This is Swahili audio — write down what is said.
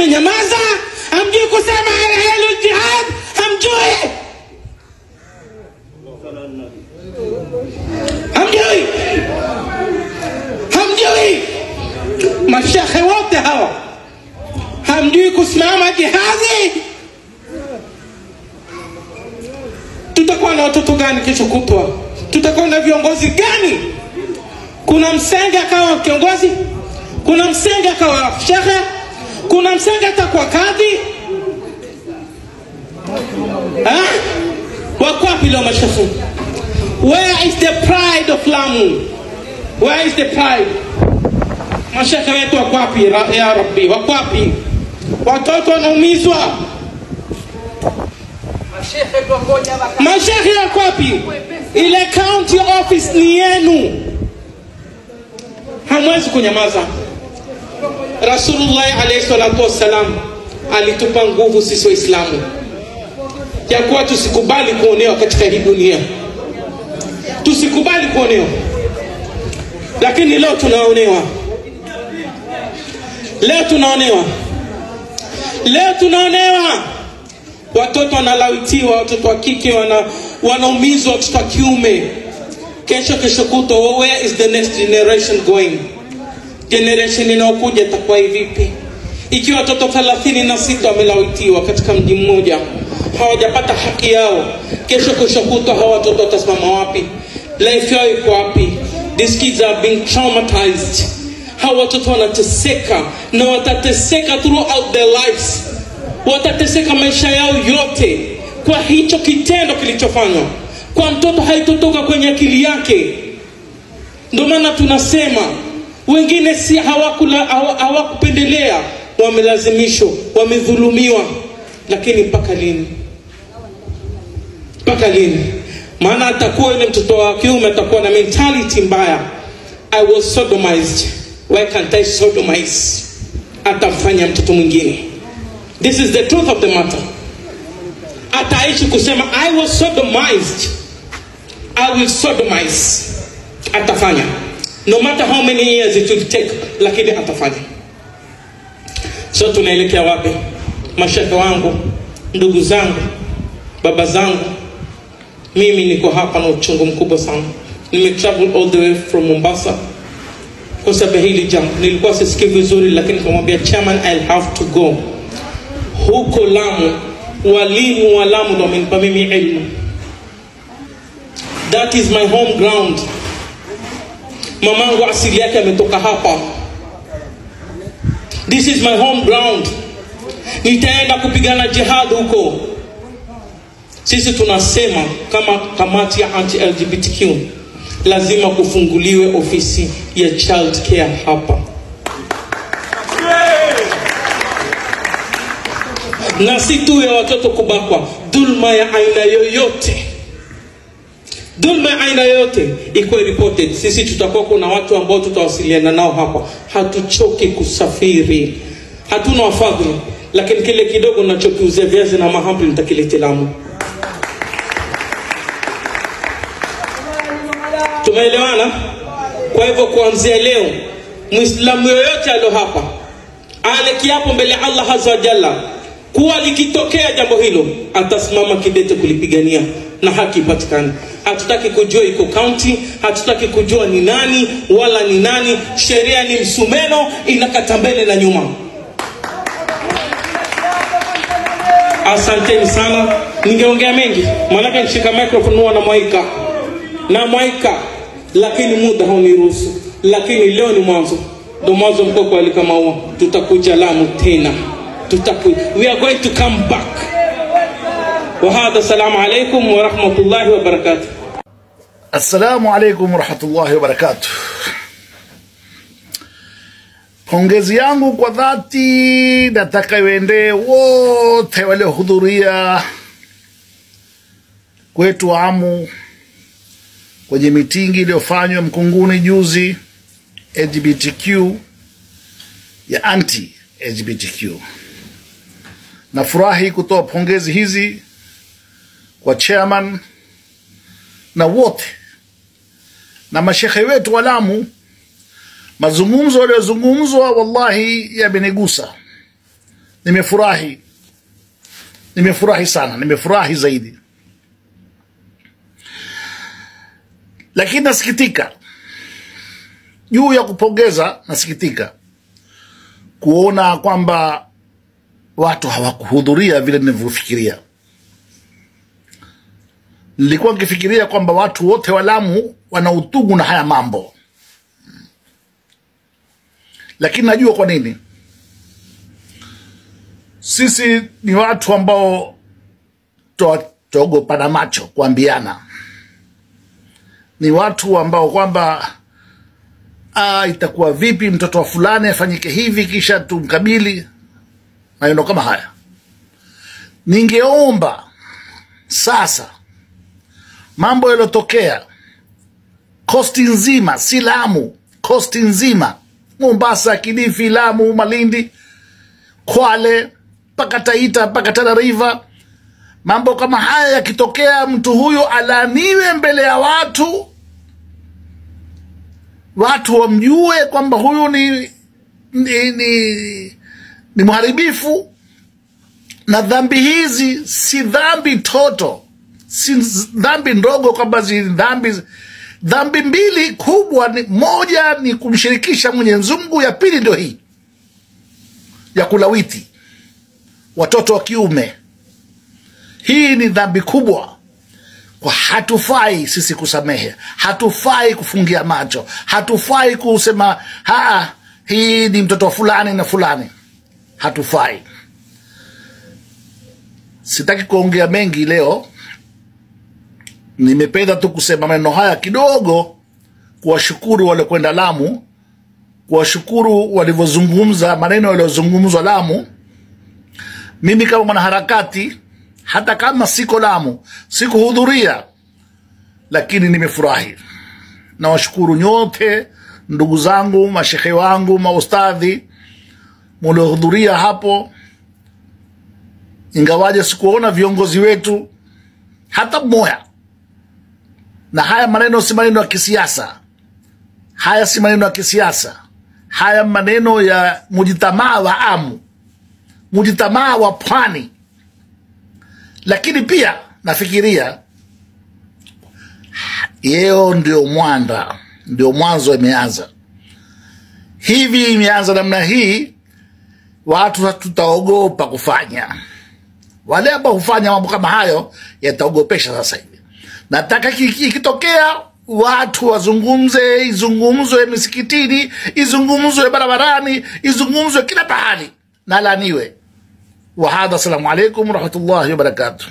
mmenyamaza, hamjui kusema ahlul jihad, hamjui. Hamjui. Mashekhe wote hawa hamjui kusimama jihadi. Tutakuwa na watoto gani kesho kutwa? Tutakuwa na viongozi gani? Kuna msenge akawa kiongozi, kuna msenge akawa shekhe, kuna msenge atakuwa kadhi. Wako wapi leo mashekhe? Where is the pride of Lamu? Where is the pride? Mashekhe wetu wako wapi ya Rabbi? Wako wapi? Watoto wanaumizwa. Mashekhe wako wapi? Ile county office ni yenu. Hamwezi kunyamaza. Rasulullah alayhi salatu wasalam alitupa nguvu sisi Waislamu ya kuwa tusikubali kuonewa katika hii dunia. Tusikubali kuonewa. Lakini leo tunaonewa. Leo tunaonewa. Watoto wanalawitiwa, watoto wa kike wanaumizwa, watoto wa kiume. Kesho kuto, where is the next generation going? Generation inayokuja itakuwa vipi? Ikiwa watoto 36 wamelawitiwa katika mji mmoja, hawajapata haki yao, kesho kuto hawa watoto watasimama wapi? Life yao iko wapi? These kids are being traumatized. Hawa watoto wanateseka na watateseka throughout their lives. Watateseka maisha yao yote kwa hicho kitendo kilichofanywa. Kwa mtoto haitotoka kwenye akili yake. Ndio maana tunasema wengine si hawakupendelea, wamelazimishwa, wamedhulumiwa. Lakini mpaka lini? Mpaka lini? Maana atakuwa yule mtoto wa kiume atakuwa na mentality mbaya. I was sodomized, why can't I sodomize? Atafanya mtoto mwingine. This is the truth of the matter. Ataishi kusema I was sodomized, I will sodomize. Atafanya. No matter how many years it will take, lakini atafanya. So tunaelekea wapi? Mashaka wangu, ndugu zangu, baba zangu, mimi niko hapa na uchungu mkubwa sana. Travel all the way from Mombasa kwa sababu hili jambo. Nilikuwa sisikii vizuri, lakini nikamwambia chairman I'll have to go. Huko Lamu, walimu wa Lamu ndio wamenipa mimi elimu. That is my home ground. Mamangu asili yake ametoka hapa. This is my home ground. Nitaenda kupigana jihad huko. Sisi tunasema kama kamati ya anti-LGBTQ lazima kufunguliwe ofisi ya child care hapa. Na si tu ya watoto kubakwa, dhulma ya aina yoyote. Dhulma ya aina yoyote iko reported. Sisi tutakuwa kuna watu ambao tutawasiliana nao hapa. Hatuchoki kusafiri. Hatuna wafadhili, lakini kile kidogo ninachokiuzia viazi na mahamri nitakileta Lamu. Tumeelewana? Kwa hivyo kuanzia leo Muislamu yoyote alio hapa ale kiapo mbele Allah Azza wa Jalla kuwa likitokea jambo hilo atasimama kidete kulipigania na haki ipatikane. Hatutaki kujua iko county, hatutaki kujua ni nani wala ni nani. Sheria ni msumeno, inakata mbele na nyuma. Asanteni sana. Ningeongea mengi, maana nishika microphone huwa na mwaika, lakini muda hauniruhusu. Lakini leo ni mwanzo. Ndio mwanzo mkoko alikama huo. Tutakuja Lamu tena. We are going to come back. وهذا السلام عليكم ورحمة الله وبركاته. السلام عليكم ورحمة الله وبركاته. Pongezi yangu kwa dhati nataka iende wote waliohudhuria kwetu Amu kwenye mitingi iliyofanywa Mkunguni juzi LGBTQ ya anti-LGBTQ. Nafurahi kutoa pongezi hizi kwa chairman na wote na mashekhe wetu wa Lamu. Mazungumzo waliozungumzwa wallahi yamenigusa nimefurahi sana, nimefurahi zaidi. Lakini nasikitika juu ya kupongeza, nasikitika kuona kwamba watu hawakuhudhuria vile nilivyofikiria. Nilikuwa nikifikiria kwamba watu wote wa Lamu wana utugu na haya mambo, lakini najua kwa nini. Sisi ni watu ambao tuogopana macho kuambiana. Ni watu ambao kwamba itakuwa vipi mtoto wa fulani afanyike hivi kisha tumkabili, maneno kama haya. Ningeomba sasa mambo yalotokea kosti nzima, si Lamu, kosti nzima, Mombasa, Kilifi, Lamu, Malindi, Kwale, mpaka Taita, mpaka Tana River, mambo kama haya yakitokea, mtu huyo alaniwe mbele ya watu wamjue kwamba huyu ni mharibifu. Na dhambi hizi si dhambi toto, si dhambi ndogo, kwamba dhambi mbili kubwa. Moja ni kumshirikisha Mwenyezi Mungu, ya pili ndio hii ya kulawiti watoto wa kiume. Hii ni dhambi kubwa, kwa hatufai sisi kusamehe, hatufai kufungia macho, hatufai kusema hii ni mtoto wa fulani na fulani, hatufai. Sitaki kuongea mengi leo, nimependa tu kusema maneno haya kidogo, kuwashukuru wale kwenda Lamu, kuwashukuru walivyozungumza maneno waliozungumzwa Lamu. Mimi kama mwanaharakati, hata kama siko Lamu, sikuhudhuria, lakini nimefurahi. Na washukuru nyote ndugu zangu, mashehe wangu, maustadhi mliohudhuria hapo. Ingawaje sikuona viongozi wetu hata mmoja. Na haya maneno si maneno ya kisiasa, haya si maneno ya kisiasa, haya maneno ya mujitamaa wa Amu, mujitamaa wa Pwani. Lakini pia nafikiria yeo ndio mwanzo imeanza. Hivi imeanza namna hii, watu tutaogopa kufanya. Wale ambao hufanya mambo kama hayo yataogopesha sasa hivi. Nataka ikitokea watu wazungumze, izungumzwe misikitini, izungumzwe barabarani, izungumzwe kila pahali, na laaniwe. Wa hadha, assalamu alaikum warahmatullahi wabarakatuh.